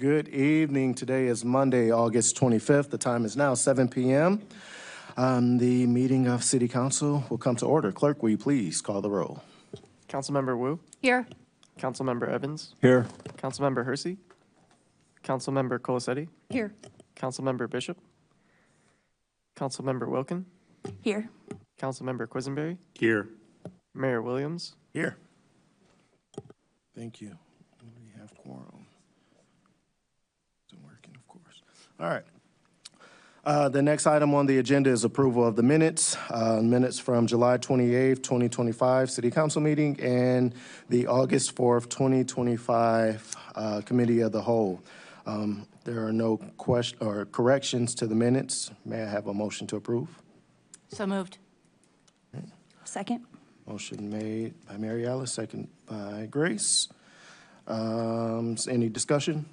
Good evening. Today is Monday, August 25th. The time is now 7 p.m. The meeting of City Council will come to order. Clerk, will you please call the roll? Councilmember Wu, Here. Councilmember Evans, Here. Councilmember Hersey, Councilmember Colasetti, Here. Councilmember Bishop, Councilmember Wilkin, Here. Councilmember Quisenberry, Here. Mayor Williams. Here. Thank you. We have quorum. Isn't working, of course. All right. The next item on the agenda is approval of the minutes. Minutes from July 28th, 2025 City Council meeting and the August 4th, 2025 Committee of the Whole. There are no corrections to the minutes. May I have a motion to approve? So moved. Second. Motion made by Mary Alice, second by Grace. Any discussion?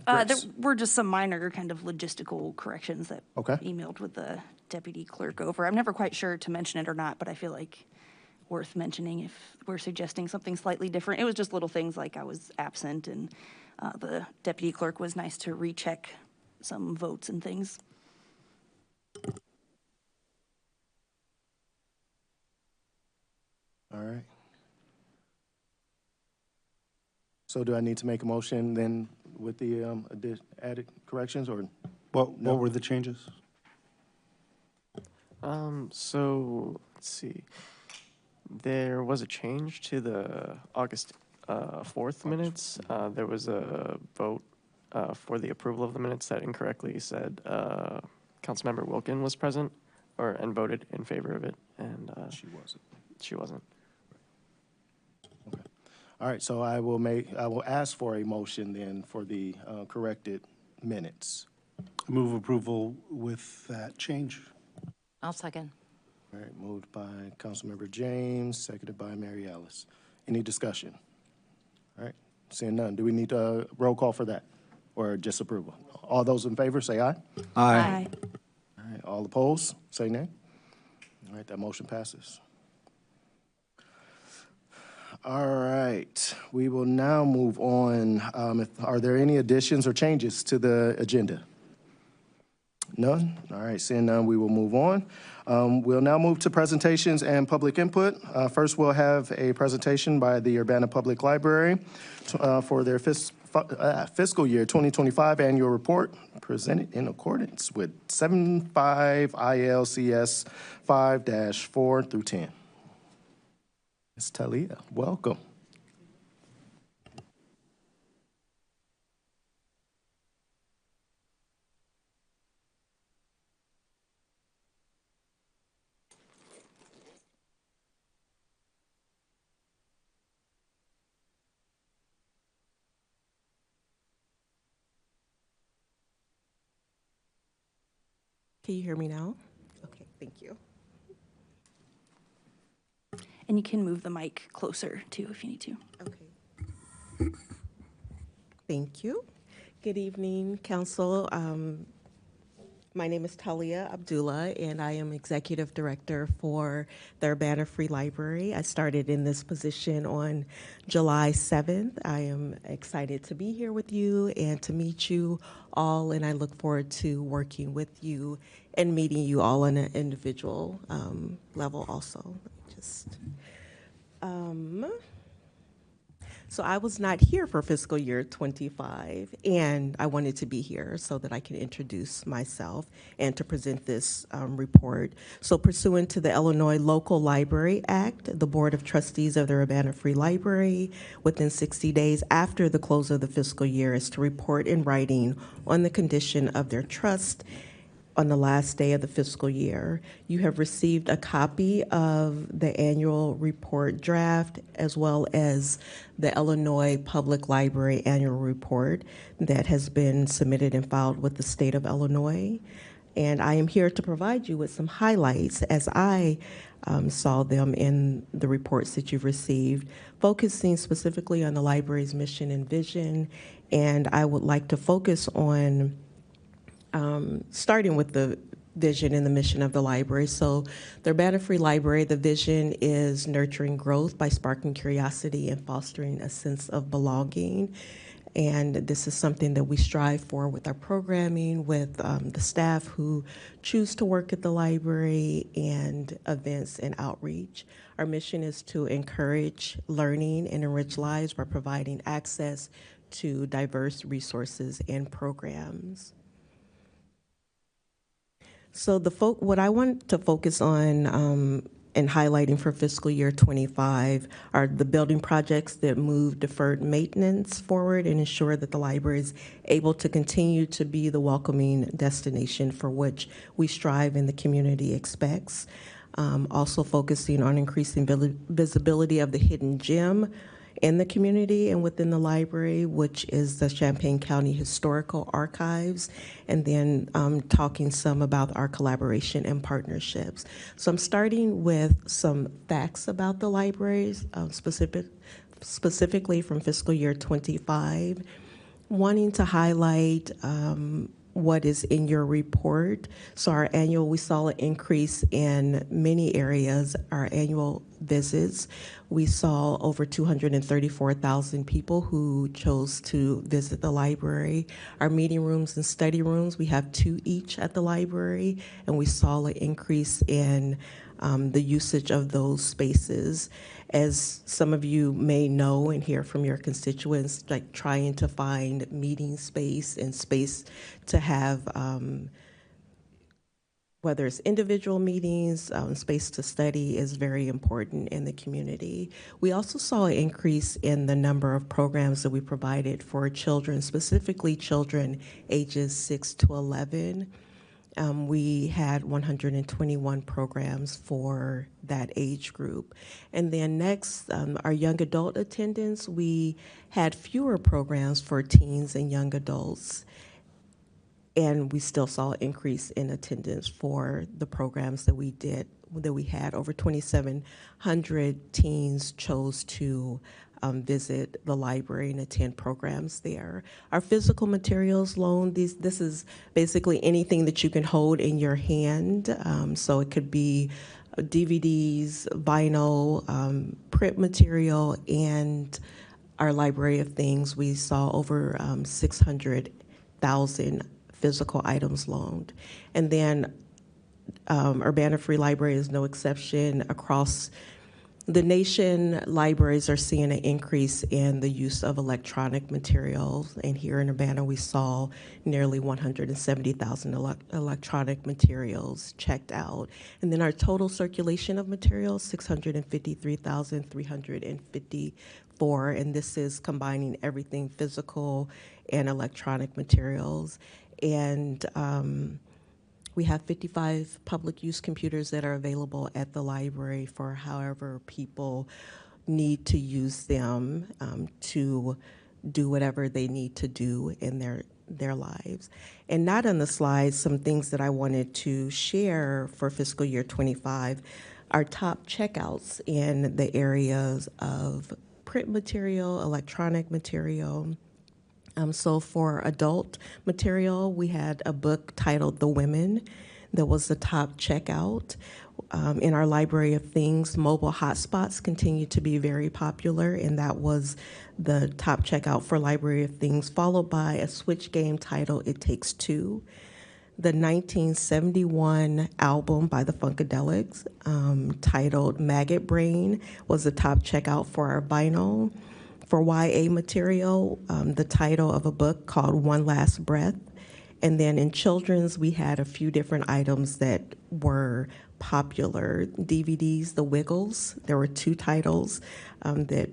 There were just some minor kind of logistical corrections that Okay. emailed with the deputy clerk over. I'm never quite sure to mention it or not, but I feel like worth mentioning if we're suggesting something slightly different. It was just little things like I was absent and the deputy clerk was nice to recheck some votes and things. All right. So do I need to make a motion then with the added corrections or? What No. were the changes? So let's see. There was a change to the August 4th minutes. There was a vote for the approval of the minutes that incorrectly said Councilmember Wilkin was present and voted in favor of it, and She wasn't. she wasn't. Okay. All right, so I will ask for a motion then for the corrected minutes. I move approval with that change. I'll second. All right, moved by Councilmember James, seconded by Mary Alice. Any discussion? All right, seeing none. Do we need a roll call for that or just approval? All those in favor, say aye. Aye. All right, all opposed, say nay. All right, that motion passes. All right, we will now move on. Are there any additions or changes to the agenda? None? All right, seeing none, we will move on. We'll now move to presentations and public input. First, we'll have a presentation by the Urbana Public Library for their fiscal year 2025 annual report presented in accordance with 75 ILCS 5-4 through 10. Ms. Talia, welcome. Can you hear me now? Okay, thank you. And you can move the mic closer too if you need to. Okay. Thank you. Good evening, Council. My name is Talia Abdullah, and I am Executive Director for the Urbana Free Library. I started in this position on July 7th. I am excited to be here with you and to meet you all, and I look forward to working with you and meeting you all on an individual level also. So I was not here for fiscal year 25, and I wanted to be here so that I can introduce myself and to present this report. So pursuant to the Illinois Local Library Act, the Board of Trustees of the Urbana Free Library, within 60 days after the close of the fiscal year, is to report in writing on the condition of their trust on the last day of the fiscal year. You have received a copy of the annual report draft as well as the Illinois Public Library annual report that has been submitted and filed with the state of Illinois. And I am here to provide you with some highlights as I saw them in the reports that you've received, focusing specifically on the library's mission and vision. And I would like to focus on starting with the vision and the mission of the library. So the Urbana Free Library, the vision is nurturing growth by sparking curiosity and fostering a sense of belonging. And this is something that we strive for with our programming, with the staff who choose to work at the library, and events and outreach. Our mission is to encourage learning and enrich lives by providing access to diverse resources and programs. So what I want to focus on and highlighting for fiscal year 25 are the building projects that move deferred maintenance forward and ensure that the library is able to continue to be the welcoming destination for which we strive and the community expects. Also focusing on increasing visibility of the hidden gem in the community and within the library, which is the Champaign County Historical Archives, and then talking some about our collaboration and partnerships. So I'm starting with some facts about the libraries, specifically from fiscal year 25, wanting to highlight what is in your report. So we saw an increase in many areas, our annual visits. We saw over 234,000 people who chose to visit the library. Our meeting rooms and study rooms, we have 2 each at the library, and we saw an increase in the usage of those spaces. As some of you may know and hear from your constituents, like trying to find meeting space and space to have, whether it's individual meetings, space to study is very important in the community. We also saw an increase in the number of programs that we provided for children, specifically children ages 6 to 11. We had 121 programs for that age group. And then next, our young adult attendance, we had fewer programs for teens and young adults. And we still saw an increase in attendance for the programs that we had. Over 2,700 teens chose to visit the library and attend programs there. Our physical materials loan, this is basically anything that you can hold in your hand. So it could be DVDs, vinyl, print material, and our Library of Things. We saw over 600,000 physical items loaned. And then Urbana Free Library is no exception. Across the nation, libraries are seeing an increase in the use of electronic materials, and here in Urbana, we saw nearly 170,000 electronic materials checked out. And then our total circulation of materials, 653,354, and this is combining everything physical and electronic materials. And we have 55 public use computers that are available at the library for however people need to use them to do whatever they need to do in their lives. And not on the slides, some things that I wanted to share for fiscal year 25, our top checkouts in the areas of print material, electronic material. So for adult material, we had a book titled The Women that was the top checkout. In our Library of Things, mobile hotspots continue to be very popular, and that was the top checkout for Library of Things, followed by a Switch game titled It Takes Two. The 1971 album by the Funkadelics titled Maggot Brain was the top checkout for our vinyl. For YA material, the title of a book called One Last Breath. And then in children's, we had a few different items that were popular. DVDs, The Wiggles, there were 2 titles that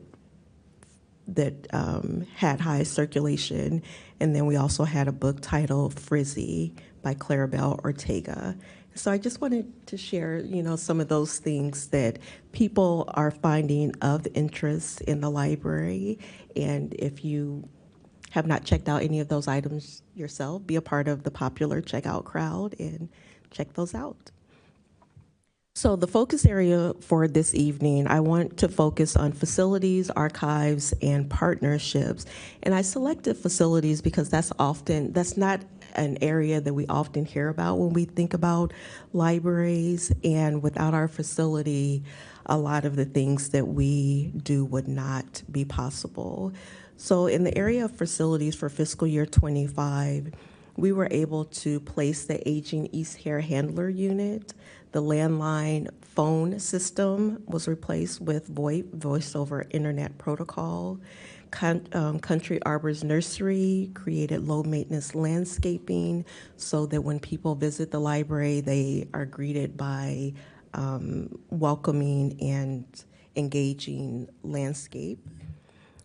had high circulation. And then we also had a book titled Frizzy by Clarabelle Ortega. So I just wanted to share, some of those things that people are finding of interest in the library. And if you have not checked out any of those items yourself, be a part of the popular checkout crowd and check those out. So the focus area for this evening, I want to focus on facilities, archives, and partnerships. And I selected facilities because that's not an area that we often hear about when we think about libraries. And without our facility, a lot of the things that we do would not be possible. So in the area of facilities for fiscal year '25, we were able to place the aging East Hair Handler unit. The landline phone system was replaced with VoIP, Voice over Internet Protocol. Country Arbor's nursery created low-maintenance landscaping so that when people visit the library, they are greeted by welcoming and engaging landscape.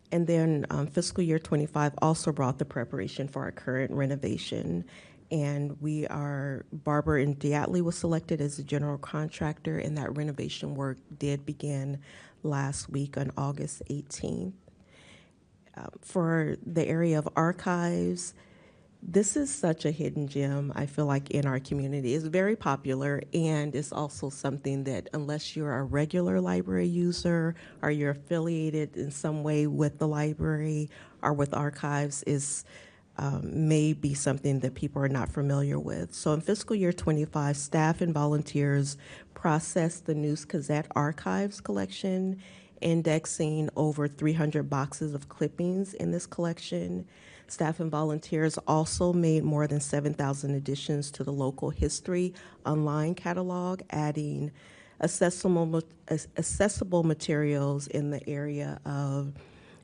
And then fiscal year '25 also brought the preparation for our current renovation. And Barber and Diatley was selected as the general contractor, and that renovation work did begin last week on August 18th. For the area of archives, this is such a hidden gem, I feel like, in our community. It's very popular, and it's also something that unless you're a regular library user or you're affiliated in some way with the library or with archives, is may be something that people are not familiar with. So in fiscal year '25, staff and volunteers processed the News Gazette Archives collection, indexing over 300 boxes of clippings in this collection. Staff and volunteers also made more than 7,000 additions to the local history online catalog, adding accessible materials in the area of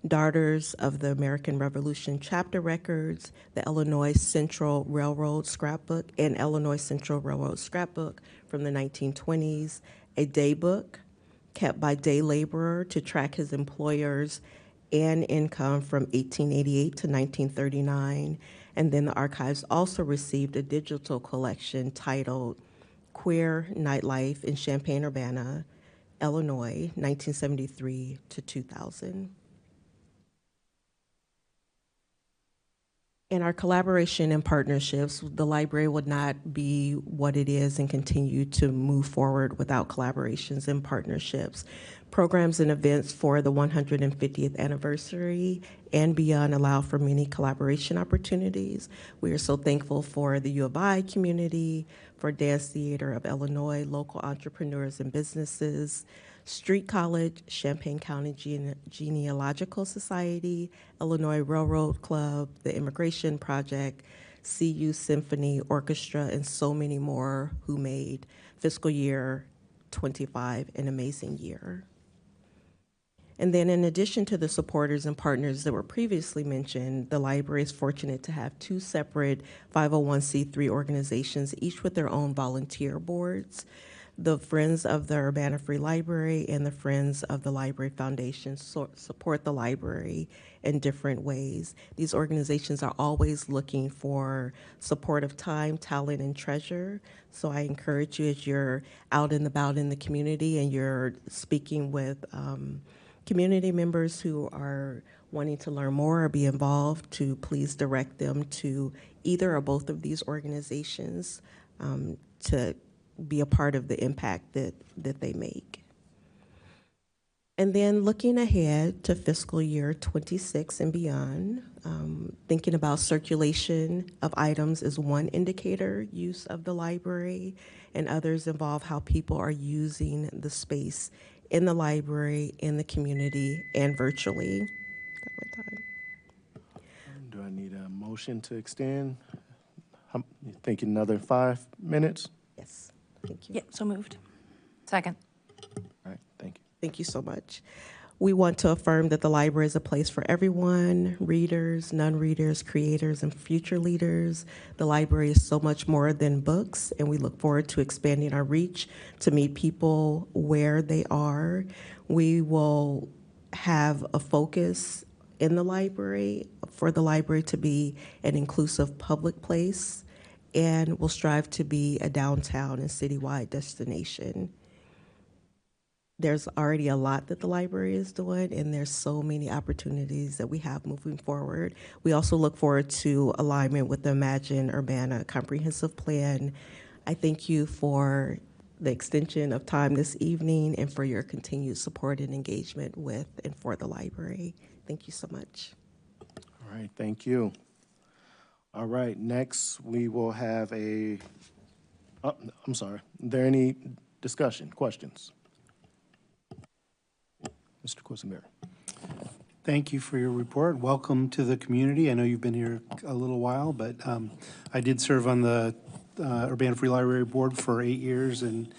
Daughters of the American Revolution chapter records, the Illinois Central Railroad scrapbook, and Illinois Central Railroad scrapbook from the 1920s, a daybook kept by day laborer to track his employers and income from 1888 to 1939. And then the archives also received a digital collection titled Queer Nightlife in Champaign-Urbana, Illinois, 1973 to 2000. In our collaboration and partnerships, the library would not be what it is and continue to move forward without collaborations and partnerships. Programs and events for the 150th anniversary and beyond allow for many collaboration opportunities. We are so thankful for the U of I community, for Dance Theater of Illinois, local entrepreneurs and businesses, Street College, Champaign County Genealogical Society, Illinois Railroad Club, the Immigration Project, CU Symphony Orchestra, and so many more who made fiscal year '25 an amazing year. And then in addition to the supporters and partners that were previously mentioned, the library is fortunate to have two separate 501c3 organizations, each with their own volunteer boards. The Friends of the Urbana Free Library and the Friends of the Library Foundation support the library in different ways. These organizations are always looking for supportive time, talent, and treasure. So I encourage you, as you're out and about in the community and you're speaking with community members who are wanting to learn more or be involved, to please direct them to either or both of these organizations to be a part of the impact that they make. And then looking ahead to fiscal year '26 and beyond, thinking about circulation of items is one indicator, use of the library, and others involve how people are using the space in the library, in the community, and virtually. Got my time. Do I need a motion to extend? You thinking another 5 minutes? Yes, thank you. Yeah, so moved. Second. All right, thank you. Thank you so much. We want to affirm that the library is a place for everyone, readers, non-readers, creators, and future leaders. The library is so much more than books, and we look forward to expanding our reach to meet people where they are. We will have a focus in the library for the library to be an inclusive public place, and we'll strive to be a downtown and citywide destination. There's already a lot that the library is doing, and there's so many opportunities that we have moving forward. We also look forward to alignment with the Imagine Urbana Comprehensive Plan. I thank you for the extension of time this evening and for your continued support and engagement with and for the library. Thank you so much. All right, thank you. All right, next we will have I'm sorry. Are there any discussion, questions? Mr. Quisenberry. Thank you for your report. Welcome to the community. I know you've been here a little while, but I did serve on the Urbana Free Library Board for 8 years in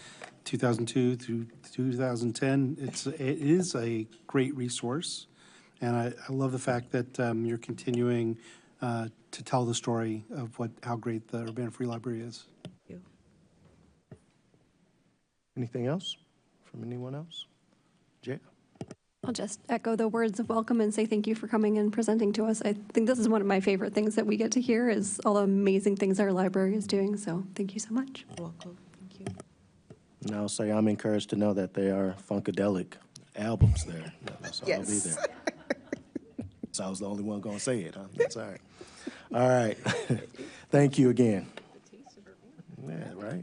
2002 through 2010. It is a great resource, and I love the fact that you're continuing to tell the story of how great the Urbana Free Library is. Anything else from anyone else? Jay? I'll just echo the words of welcome and say thank you for coming and presenting to us. I think this is one of my favorite things that we get to hear is all the amazing things our library is doing. So thank you so much. Welcome. Thank you. And I'll say I'm encouraged to know that there are Funkadelic albums there. So I'll be there. So I was the only one going to say it, huh? That's all right. All right. Thank you again. Yeah, right.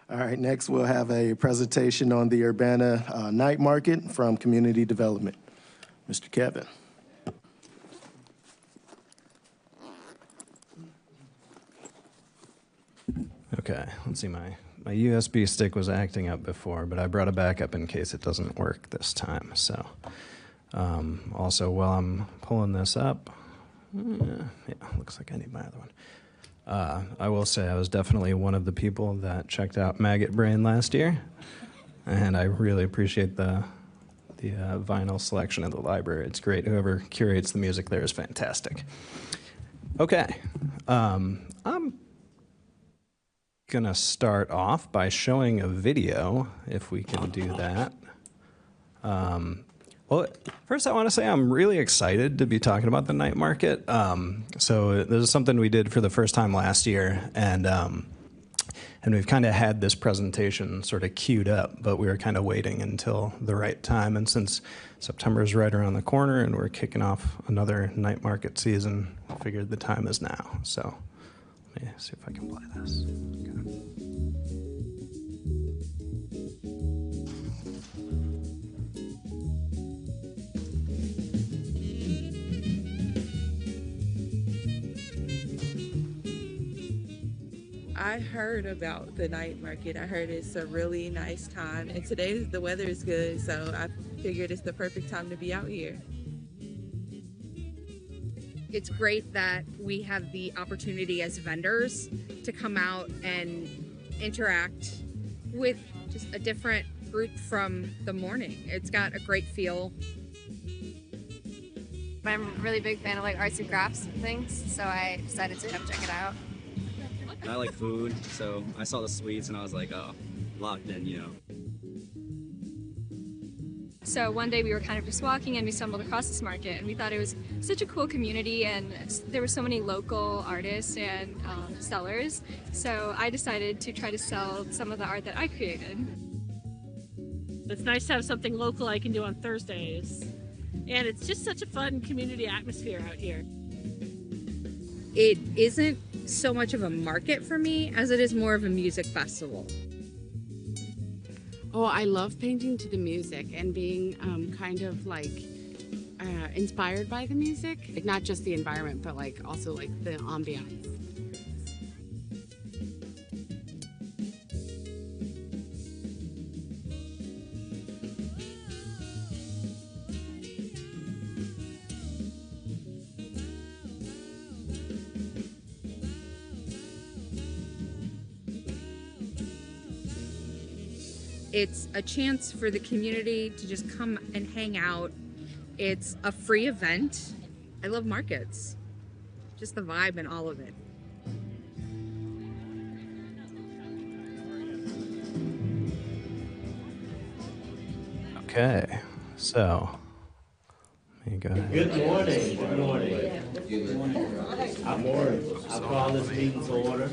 All right, next we'll have a presentation on the Urbana Night Market from Community Development. Mr. Kevin. Okay, let's see, my USB stick was acting up before, but I brought it back up in case it doesn't work this time. So also while I'm pulling this up, yeah, looks like I need my other one. I will say I was definitely one of the people that checked out Maggot Brain last year, and I really appreciate the vinyl selection of the library. It's great. Whoever curates the music there is fantastic. Okay, I'm gonna start off by showing a video, if we can do that. Well, first I want to say I'm really excited to be talking about the night market. So this is something we did for the first time last year, and we've kind of had this presentation sort of queued up, but we were kind of waiting until the right time. And since September is right around the corner and we're kicking off another night market season, I figured the time is now. So let me see if I can play this. Okay. I heard about the night market. I heard it's a really nice time, and today the weather is good, so I figured it's the perfect time to be out here. It's great that we have the opportunity as vendors to come out and interact with just a different group from the morning. It's got a great feel. I'm a really big fan of like arts and crafts and things, so I decided to come check it out. I like food, so I saw the sweets and I was like, oh, locked in, you know. So one day we were kind of just walking and we stumbled across this market and we thought it was such a cool community and there were so many local artists and sellers. So I decided to try to sell some of the art that I created. It's nice to have something local I can do on Thursdays. And it's just such a fun community atmosphere out here. It isn't so much of a market for me as it is more of a music festival. Oh, I love painting to the music and being kind of like inspired by the music. Like not just the environment, but like also like the ambiance. It's a chance for the community to just come and hang out. It's a free event. I love markets. Just the vibe and all of it. Okay, so let me go ahead. Good morning. Good morning. Good morning. I call this meeting to order.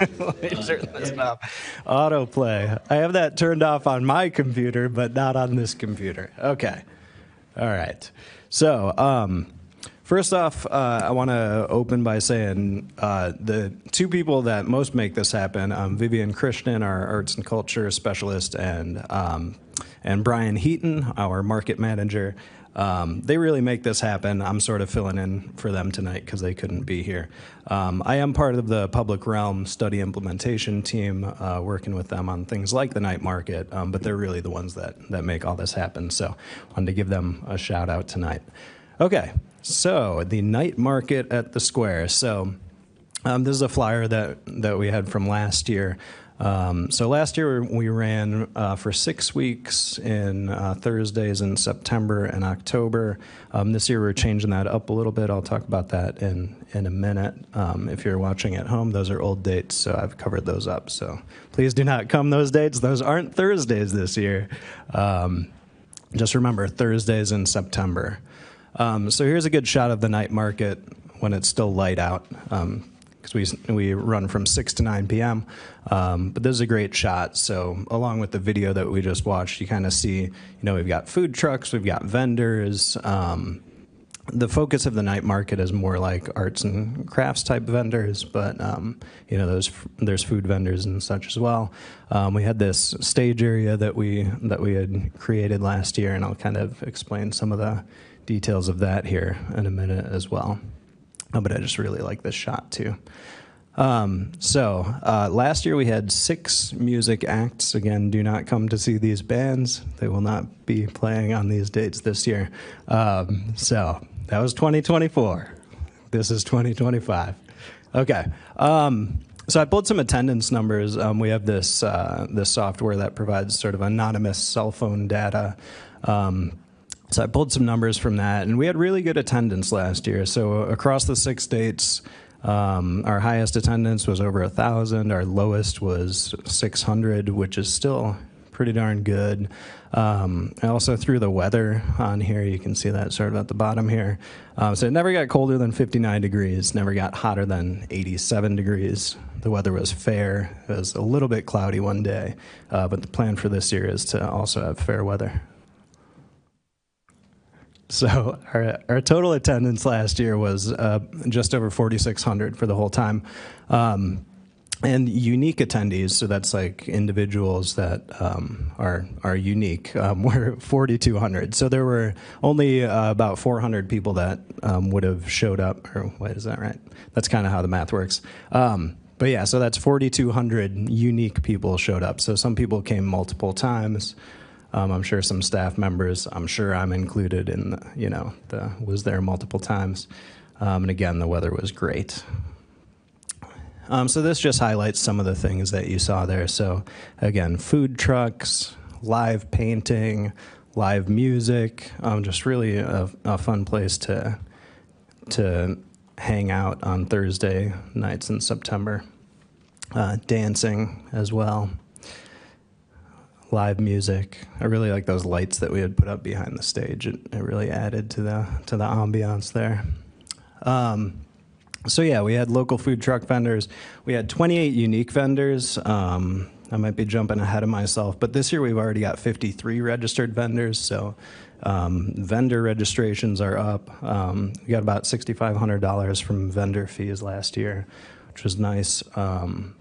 Let me turn this off. Autoplay. I have that turned off on my computer, but not on this computer. Okay. All right. So, first off, I want to open by saying the two people that most make this happen, Vivian Krishnan, our arts and culture specialist, and Brian Heaton, our market manager, They really make this happen. I'm sort of filling in for them tonight because they couldn't be here. I am part of the Public Realm Study Implementation team, working with them on things like the night market, but they're really the ones that make all this happen. So I wanted to give them a shout out tonight. Okay, so the night market at the Square. So this is a flyer that we had from last year. So last year we ran for 6 weeks in Thursdays in September and October. This year we're changing that up a little bit. I'll talk about that in a minute. If you're watching at home, those are old dates, so I've covered those up. So please do not come those dates. Those aren't Thursdays this year. Just remember, Thursdays in September. So here's a good shot of the night market when it's still light out. Because we run from 6 to 9 p.m. But this is a great shot. So along with the video that we just watched, you kind of see, we've got food trucks, we've got vendors. The focus of the night market is more like arts and crafts type vendors, but there's food vendors and such as well. We had this stage area that we had created last year, and I'll kind of explain some of the details of that here in a minute as well. But I just really like this shot too. Last year we had 6 music acts. Again, do not come to see these bands. They will not be playing on these dates this year. So that was 2024. This is 2025. Okay. So I pulled some attendance numbers. We have this software that provides sort of anonymous cell phone data. So I pulled some numbers from that, and we had really good attendance last year. So across the 6 states, our highest attendance was over 1,000. Our lowest was 600, which is still pretty darn good. I also threw the weather on here. You can see that sort of at the bottom here. So it never got colder than 59 degrees, never got hotter than 87 degrees. The weather was fair. It was a little bit cloudy one day, but the plan for this year is to also have fair weather. So our total attendance last year was just over 4,600 for the whole time. And unique attendees, so that's like individuals that are unique, were 4,200. So there were only about 400 people that would have showed up. Or wait, is that right? That's kind of how the math works. But yeah, so that's 4,200 unique people showed up. So some people came multiple times. I'm sure some staff members, I'm sure I'm included in, was there multiple times. And again, the weather was great. So this just highlights some of the things that you saw there. So again, food trucks, live painting, live music, just really a fun place to hang out on Thursday nights in September. Dancing as well. Live music. I really like those lights that we had put up behind the stage. It really added to the ambiance there. So yeah, we had local food truck vendors. We had 28 unique vendors. I might be jumping ahead of myself, but this year we've already got 53 registered vendors. So vendor registrations are up. We got about $6,500 from vendor fees last year, which was nice. And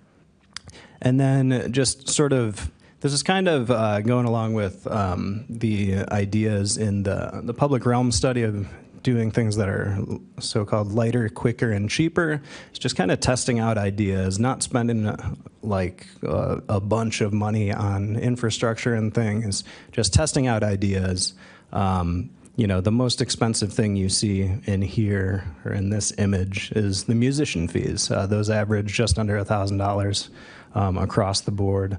then just sort of, this is kind of going along with the ideas in the Public Realm study of doing things that are so-called lighter, quicker, and cheaper. It's just kind of testing out ideas, not spending a bunch of money on infrastructure and things, just testing out ideas. The most expensive thing you see in here or in this image is the musician fees. Those average just under $1,000 across the board.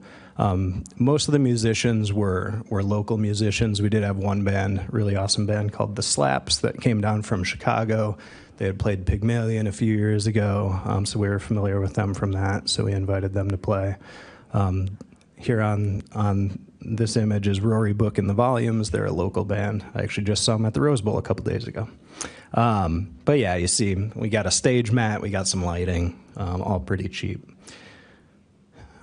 Most of the musicians were local musicians. We did have one band, really awesome band called The Slaps that came down from Chicago. They had played Pygmalion a few years ago, so we were familiar with them from that, so we invited them to play. Here on this image is Rory Book and the Volumes. They're a local band. I actually just saw them at the Rose Bowl a couple days ago. But yeah, you see, we got a stage mat, we got some lighting, all pretty cheap.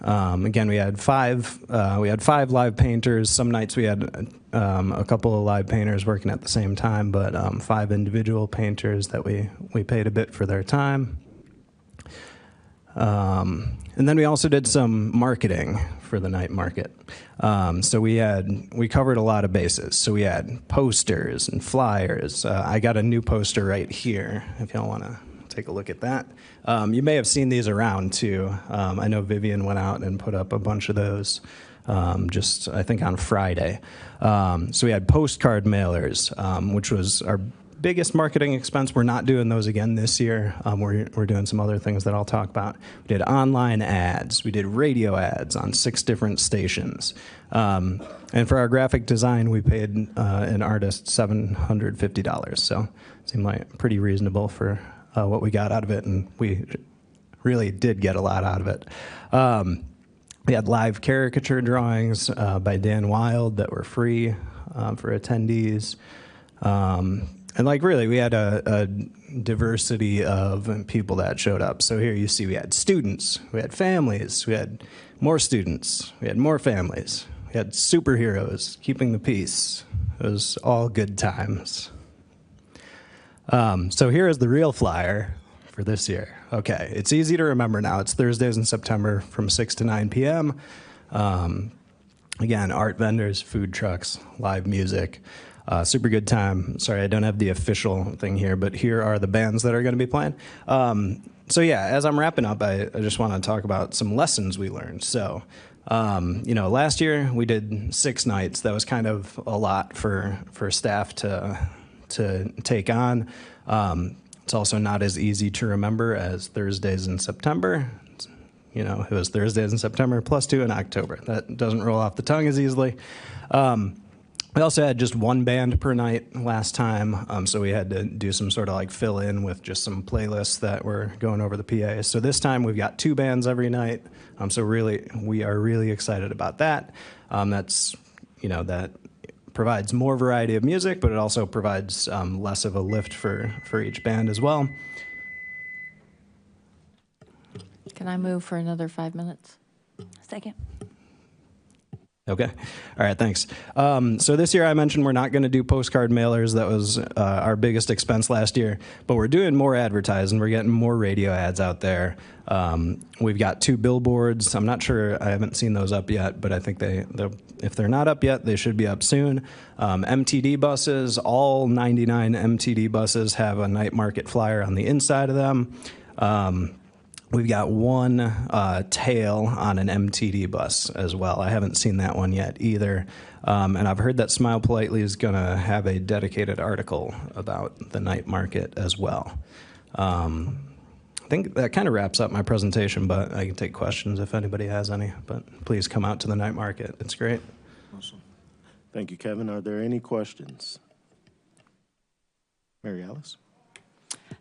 Again, we had five live painters. Some nights we had a couple of live painters working at the same time, but 5 individual painters that we paid a bit for their time. And then we also did some marketing for the night market. So we covered a lot of bases. So we had posters and flyers. I got a new poster right here, if y'all want to take a look at that. You may have seen these around too. I know Vivian went out and put up a bunch of those just, I think, on Friday. So we had postcard mailers, which was our biggest marketing expense. We're not doing those again this year. We're doing some other things that I'll talk about. We did online ads. We did radio ads on 6 different stations. And for our graphic design, we paid an artist $750. So it seemed like pretty reasonable for what we got out of it, and we really did get a lot out of it. We had live caricature drawings by Dan Wild that were free for attendees. And like really, we had a diversity of people that showed up. So here you see we had students, we had families, we had more students, we had more families, we had superheroes keeping the peace. It was all good times. So here is the real flyer for this year. Okay, it's easy to remember now. It's Thursdays in September from 6 to 9 p.m. Again, art vendors, food trucks, live music. Super good time. Sorry, I don't have the official thing here, but here are the bands that are going to be playing. So yeah, as I'm wrapping up, I just want to talk about some lessons we learned. So, last year we did 6 nights. That was kind of a lot for staff to take on. It's also not as easy to remember as Thursdays in September. It was Thursdays in September plus 2 in October. That doesn't roll off the tongue as easily. We also had just 1 band per night last time, so we had to do some sort of like fill in with just some playlists that were going over the PA. So this time we've got 2 bands every night, so really we are really excited about that. That provides more variety of music, but it also provides less of a lift for each band as well. Can I move for another 5 minutes? Second. Okay. All right, thanks. So this year I mentioned we're not going to do postcard mailers. That was our biggest expense last year. But we're doing more advertising. We're getting more radio ads out there. We've got 2 billboards. I'm not sure. I haven't seen those up yet, but I think if they're not up yet, they should be up soon. MTD buses, all 99 MTD buses have a night market flyer on the inside of them. We've got 1 tail on an MTD bus as well. I haven't seen that one yet either. And I've heard that Smile Politely is going to have a dedicated article about the night market as well. I think that kind of wraps up my presentation, but I can take questions if anybody has any. But please come out to the night market. It's great. Awesome. Thank you, Kevin. Are there any questions? Mary Alice?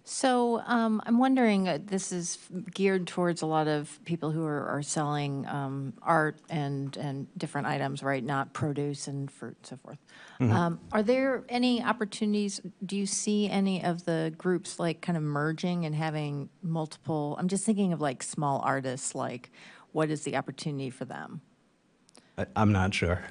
So I'm wondering, this is geared towards a lot of people who are selling art and different items, right? Not produce and fruit and so forth. Mm-hmm. Are there any opportunities? Do you see any of the groups like kind of merging and having multiple? I'm just thinking of like small artists. Like, what is the opportunity for them? I'm not sure.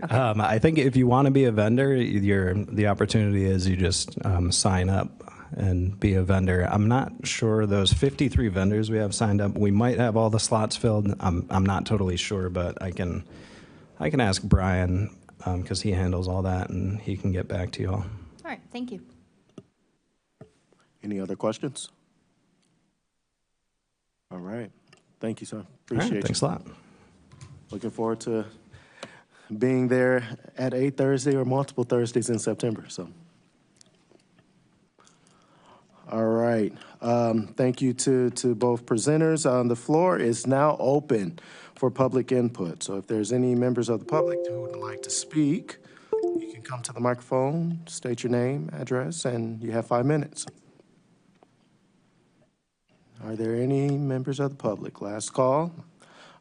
Okay. I think if you want to be a vendor, the opportunity is you just sign up and be a vendor. I'm not sure those 53 vendors we have signed up. We might have all the slots filled. I'm not totally sure, but I can ask Brian because he handles all that and he can get back to you all. All right, thank you. Any other questions? All right. Thank you, sir. All Appreciate right, thanks a lot. Looking forward to being there at a Thursday or multiple Thursdays in September. So, all right. Thank you to both presenters. The floor is now open for public input. So if there's any members of the public who would like to speak, you can come to the microphone, state your name, address, and you have 5 minutes. Are there any members of the public? Last call.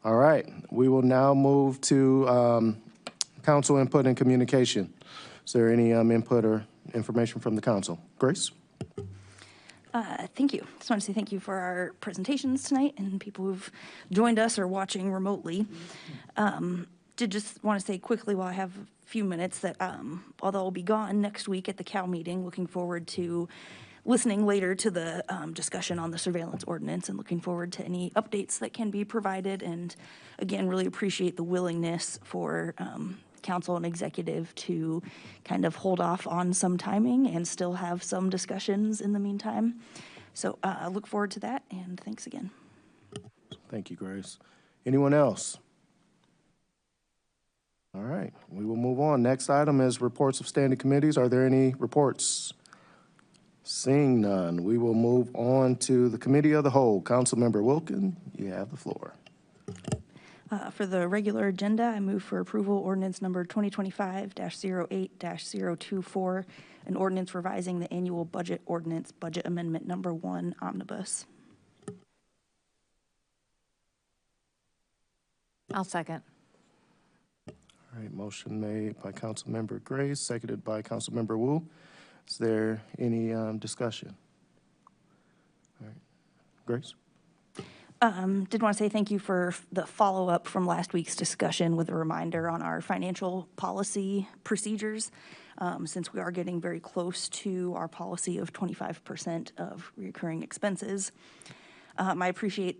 All right. We will now move to council input and communication. Is there any input or information from the council? Grace? Thank you. Just want to say thank you for our presentations tonight and people who've joined us or watching remotely. Did just want to say quickly while I have a few minutes that although I'll be gone next week at the COW meeting, looking forward to listening later to the discussion on the surveillance ordinance and looking forward to any updates that can be provided. And again, really appreciate the willingness for council and executive to kind of hold off on some timing and still have some discussions in the meantime. So I look forward to that, and thanks again. Thank you, Grace. Anyone else? All right, we will move on. Next item is reports of standing committees. Are there any reports? Seeing none, we will move on to the Committee of the Whole. Councilmember Wilkin, you have the floor. For the regular agenda, I move for approval ordinance number 2025-08-024, an ordinance revising the annual budget ordinance, budget amendment number 1, omnibus. I'll second. All right, motion made by Councilmember Grace, seconded by Councilmember Wu. Is there any discussion? All right, Grace? Did want to say thank you for the follow-up from last week's discussion with a reminder on our financial policy procedures, since we are getting very close to our policy of 25% of recurring expenses. I appreciate,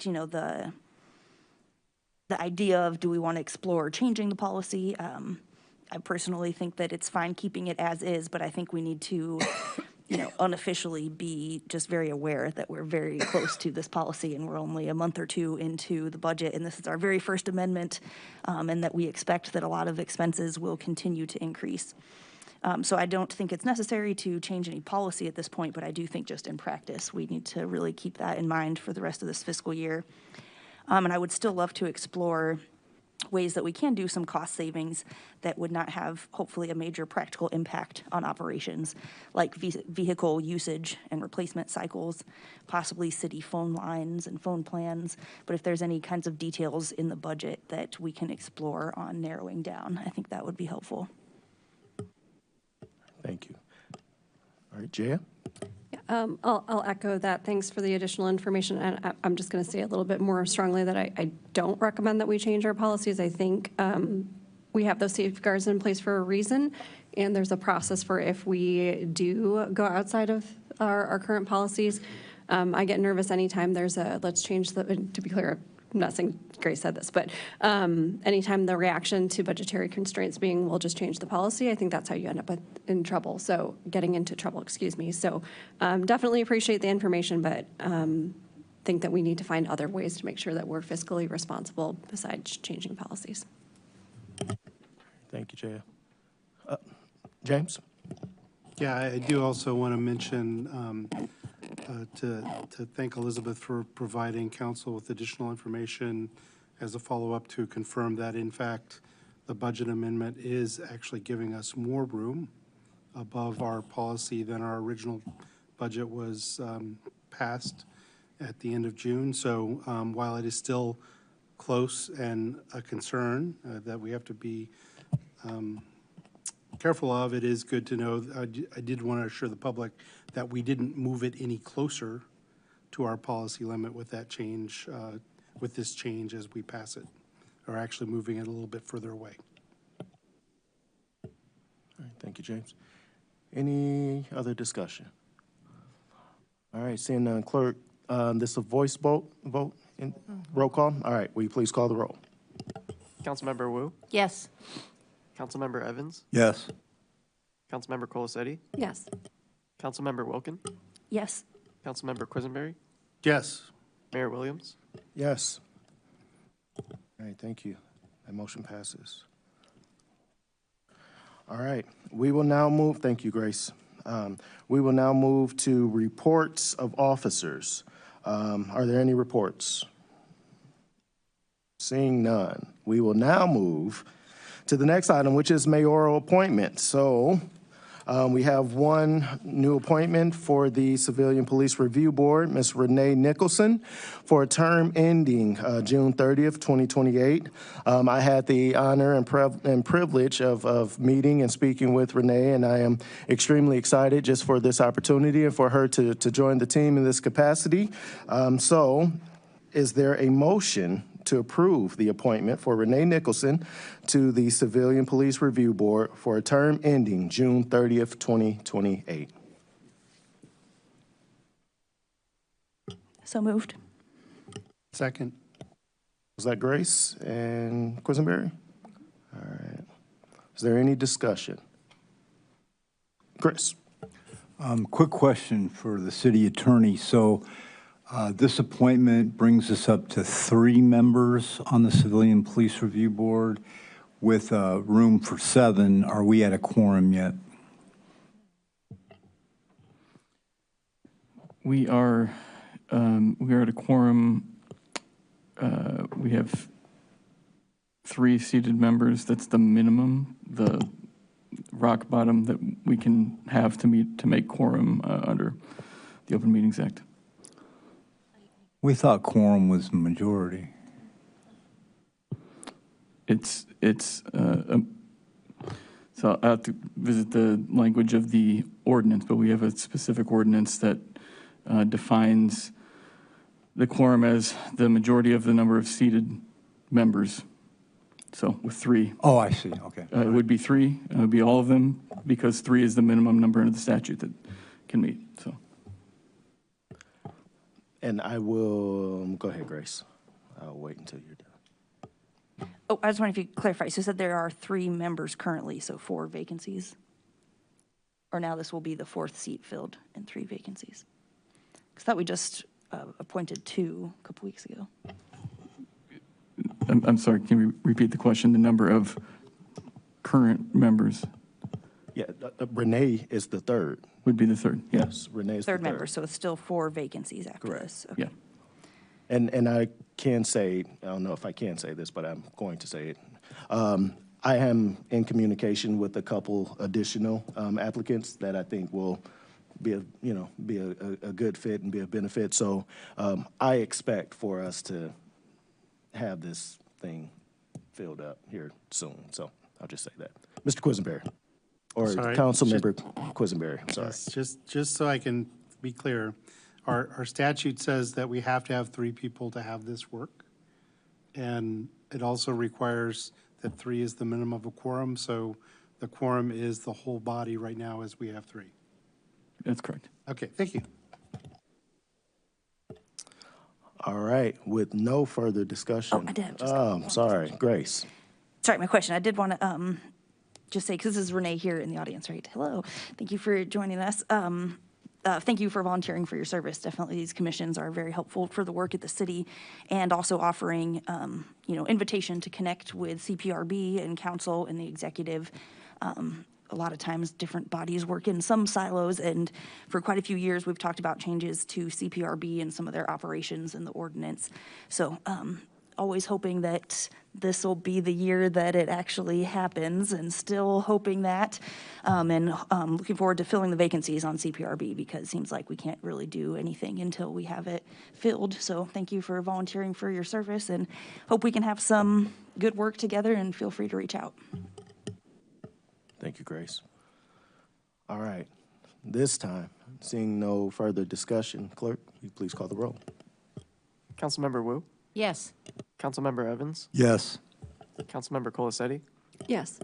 the idea of do we want to explore changing the policy. I personally think that it's fine keeping it as is, but I think we need to unofficially be just very aware that we're very close to this policy and we're only a month or two into the budget and this is our very first amendment, and that we expect that a lot of expenses will continue to increase. So I don't think it's necessary to change any policy at this point, but I do think just in practice, we need to really keep that in mind for the rest of this fiscal year. And I would still love to explore ways that we can do some cost savings that would not have, hopefully, a major practical impact on operations, like vehicle usage and replacement cycles, possibly city phone lines and phone plans. But if there's any kinds of details in the budget that we can explore on narrowing down, I think that would be helpful. Thank you. All right, Jaya? I'll echo that. Thanks for the additional information. And I'm just going to say a little bit more strongly that I don't recommend that we change our policies. I think we have those safeguards in place for a reason. And there's a process for if we do go outside of our current policies. I get nervous anytime there's let's change the, to be clear, I'm not saying Grace said this, but anytime the reaction to budgetary constraints being, we'll just change the policy, I think that's how you end up in trouble. So getting into trouble, excuse me. So definitely appreciate the information, but think that we need to find other ways to make sure that we're fiscally responsible besides changing policies. Thank you, Jaya. James? Yeah, I do also want to mention to thank Elizabeth for providing council with additional information as a follow-up to confirm that, in fact, the budget amendment is actually giving us more room above our policy than our original budget was passed at the end of June. So while it is still close and a concern that we have to be careful of, it is good to know. I did want to assure the public that we didn't move it any closer to our policy limit with that change, with this change as we pass it, or actually moving it a little bit further away. All right, thank you, James. Any other discussion? All right, seeing none, clerk, this is a voice vote in roll call. All right, will you please call the roll? Councilmember Wu? Yes. Councilmember Evans? Yes. Councilmember Colasetti? Yes. Councilmember Wilkin? Yes. Councilmember Quisenberry? Yes. Mayor Williams? Yes. All right, thank you. That motion passes. All right, we will now move, thank you, Grace. We will now move to reports of officers. Are there any reports? Seeing none, we will now move to the next item, which is mayoral appointments. So we have one new appointment for the Civilian Police Review Board, Ms. Renee Nicholson, for a term ending June 30th, 2028. I had the honor and privilege of meeting and speaking with Renee, and I am extremely excited just for this opportunity and for her to join the team in this capacity. So is there a motion to approve the appointment for Renee Nicholson to the Civilian Police Review Board for a term ending June 30th, 2028? So moved. Second. Was that Grace and Quisenberry? All right. Is there any discussion? Chris? Quick question for the city attorney. So this appointment brings us up to 3 members on the Civilian Police Review Board with room for 7. Are we at a quorum yet? We are at a quorum. We have 3 seated members. That's the minimum, the rock bottom that we can have to make quorum under the Open Meetings Act. We thought quorum was majority. So I have to visit the language of the ordinance, but we have a specific ordinance that defines the quorum as the majority of the number of seated members. So with 3. Oh, I see. Okay. It would be 3. It would be all of them because 3 is the minimum number under the statute that can meet. So. And I will, go ahead, Grace. I'll wait until you're done. Oh, I just wonder if you could clarify. So you said there are 3 members currently, so 4 vacancies? Or now this will be the 4th seat filled and 3 vacancies? Because I thought we just appointed 2 a couple weeks ago. I'm sorry, can you repeat the question? The number of current members? Yeah, Renee is the 3rd. Would be the 3rd, yeah. Yes, Renee is the 3rd. 3rd member, so it's still 4 vacancies after this. Okay. Yeah. And I can say, I don't know if I can say this, but I'm going to say it. I am in communication with a couple additional applicants that I think will be a good fit and be a benefit. So I expect for us to have this thing filled up here soon. So I'll just say that. Mr. Quisenberry, or Sorry, Councilmember Quisenberry, I'm sorry. Yes, just so I can be clear, our statute says that we have to have 3 people to have this work. And it also requires that 3 is the minimum of a quorum. So the quorum is the whole body right now as we have 3. That's correct. Okay, thank you. All right, with no further discussion. Oh, I did. I'm sorry, Grace. Sorry, my question. I did want to just say, because this is Renee here in the audience, right? Hello. Thank you for joining us. Thank you for volunteering for your service. Definitely, these commissions are very helpful for the work at the city, and also offering, invitation to connect with CPRB and council and the executive. A lot of times, different bodies work in some silos, and for quite a few years, we've talked about changes to CPRB and some of their operations in the ordinance. So, always hoping that this will be the year that it actually happens, and still hoping that, and looking forward to filling the vacancies on CPRB, because it seems like we can't really do anything until we have it filled. So thank you for volunteering for your service, and hope we can have some good work together, and feel free to reach out. Thank you, Grace. All right, this time, seeing no further discussion, clerk, will you please call the roll? Councilmember Wu? Yes. Councilmember Evans? Yes. Councilmember Colasetti? Yes.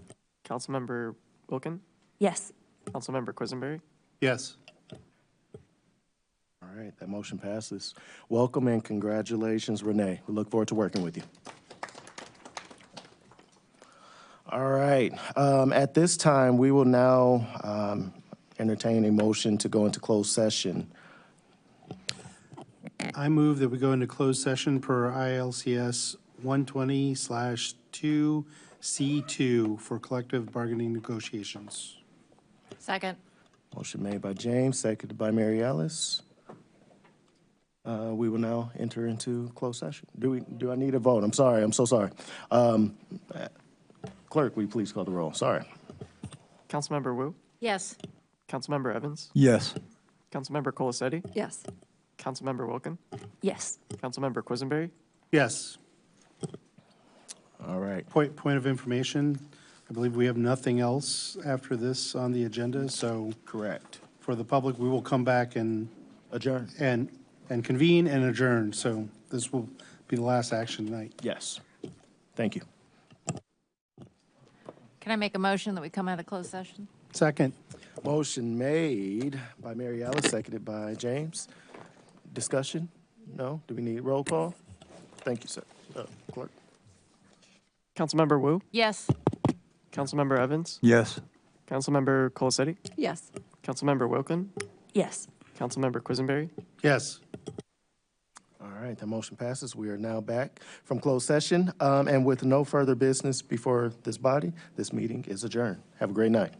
Councilmember Wilkin? Yes. Councilmember Quisenberry? Yes. All right, that motion passes. Welcome and congratulations, Renee. We look forward to working with you. All right, at this time, we will now entertain a motion to go into closed session. I move that we go into closed session per ILCS 120/2C2 for collective bargaining negotiations. Second. Motion made by James, seconded by Mary Alice. We will now enter into closed session. Do I need a vote? I'm sorry, I'm so sorry. Clerk, will you please call the roll? Sorry. Councilmember Wu? Yes. Councilmember Evans? Yes. Councilmember Colasetti? Yes. Councilmember Wilkin? Yes. Councilmember Quisenberry? Yes. All right. Point of information, I believe we have nothing else after this on the agenda, so. Correct. For the public, we will come back and. Adjourn. And convene and adjourn, so this will be the last action tonight. Yes. Thank you. Can I make a motion that we come out of closed session? Second. Motion made by Mary Alice, seconded by James. Discussion? No? Do we need roll call? Thank you, sir. Clerk? Councilmember Wu, Yes. Councilmember Evans, Yes. Councilmember Colacetti, Yes. Councilmember Wilkin, Yes. Councilmember Quisenberry. Yes. All right, the motion passes. We are now back from closed session. And with no further business before this body, this meeting is adjourned. Have a great night.